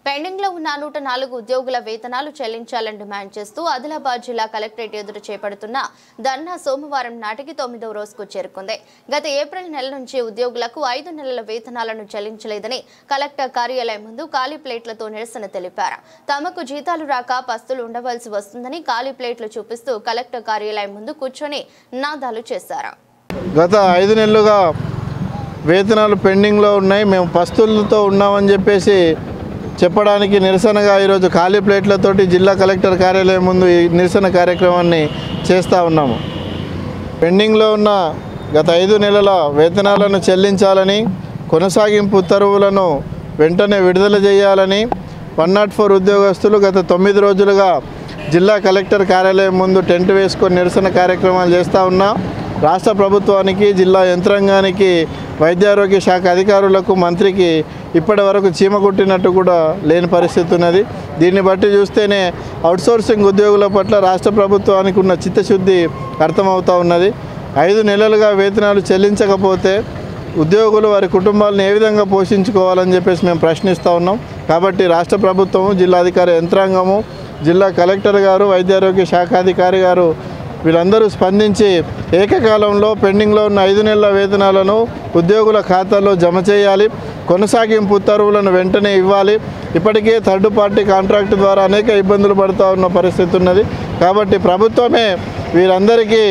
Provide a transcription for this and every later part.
Pending లో ఉన్న 104 ఉద్యోగుల వేతనాలు చెల్లించాలని డిమాండ్ చేస్తూ ఆదిలాబాద్ జిల్లా కలెక్టరేట్ ఎదుట చేపడుతున్న ధర్నా సోమవారం నాటికి 9వ రోజుకు చేరుకుంది. గత ఏప్రిల్ నెల నుంచి ఉద్యోగులకు 5 నెలల వేతనాలను చెల్లించలేదని కలెక్టర్ కార్యాలయం ముందు ఖాళీ ప్లేట్లతో నిరసన తెలిపారు. తమకు జీతాలు రాక పస్తులు ఉండవలసి వస్తుందని ఖాళీ ప్లేట్లు చూపిస్తూ కలెక్టర్ కార్యాలయం ముందు కూర్చొని నినాదాలు చేశారు. గత 5 నెలలుగా వేతనాలు పెండింగ్లో ఉన్నాయి, మేము పస్తులతో ఉన్నామని చెప్పేసి చెప్పడానికి నిరసనగా ఈరోజు ఖాళీ ప్లేట్లతోటి జిల్లా కలెక్టర్ కార్యాలయం ముందు ఈ నిరసన కార్యక్రమాన్ని చేస్తూ ఉన్నాము. పెండింగ్లో ఉన్న గత 5 నెలల వేతనాలను చెల్లించాలని, కొనసాగింపు ఉత్తర్వులను వెంటనే విడుదల చేయాలని 104 ఉద్యోగస్తులు గత 9 రోజులుగా జిల్లా కలెక్టర్ కార్యాలయం ముందు టెంట్ వేసుకొని నిరసన కార్యక్రమాలు చేస్తూ ఉన్నాం. రాష్ట్ర ప్రభుత్వానికి, జిల్లా యంత్రాంగానికి, వైద్యారోగ్య శాఖ అధికారులకు, మంత్రికి ఇప్పటి వరకు చీమ కుట్టినట్టు కూడా లేని పరిస్థితి ఉన్నది. దీన్ని బట్టి చూస్తేనే అవుట్సోర్సింగ్ ఉద్యోగుల పట్ల రాష్ట్ర ప్రభుత్వానికి ఉన్న చిత్తశుద్ధి అర్థమవుతూ ఉన్నది. 5 నెలలుగా వేతనాలు చెల్లించకపోతే ఉద్యోగులు వారి కుటుంబాలను ఏ విధంగా పోషించుకోవాలని చెప్పేసి మేము ప్రశ్నిస్తూ ఉన్నాం. కాబట్టి రాష్ట్ర ప్రభుత్వము, జిల్లాధికారి యంత్రాంగము, జిల్లా కలెక్టర్ గారు, వైద్యారోగ్య శాఖాధికారి గారు వీళ్ళందరూ స్పందించి ఏకకాలంలో పెండింగ్లో ఉన్న 5 నెలల వేతనాలను ఉద్యోగుల ఖాతాల్లో జమ చేయాలి, కొనసాగింపు ఉత్తర్వులను వెంటనే ఇవ్వాలి. ఇప్పటికే థర్డ్ పార్టీ కాంట్రాక్ట్ ద్వారా అనేక ఇబ్బందులు పడుతూ ఉన్న పరిస్థితి ఉన్నది. కాబట్టి ప్రభుత్వమే వీరందరికీ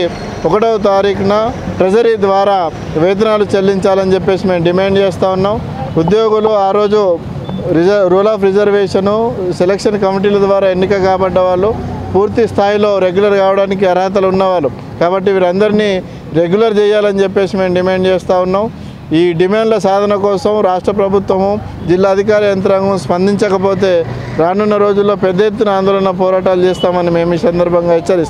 1వ తారీఖున ట్రెజరీ ద్వారా వేతనాలు చెల్లించాలని చెప్పేసి మేము డిమాండ్ చేస్తూ ఉన్నాం. ఉద్యోగులు ఆ రోజు రూల్ ఆఫ్ రిజర్వేషను, సెలక్షన్ కమిటీల ద్వారా ఎన్నిక కాబడ్డ వాళ్ళు, పూర్తి స్థాయిలో రెగ్యులర్ కావడానికి అర్హతలు ఉన్నవాళ్ళు. కాబట్టి వీరందరినీ రెగ్యులర్ చేయాలని చెప్పేసి మేము డిమాండ్ చేస్తూ ఉన్నాం. ఈ డిమాండ్ల సాధన కోసం రాష్ట్ర ప్రభుత్వము, జిల్లా అధికార యంత్రాంగం స్పందించకపోతే రానున్న రోజుల్లో పెద్ద ఎత్తున ఆందోళన పోరాటాలు చేస్తామని మేము ఈ సందర్భంగా హెచ్చరిస్తాం.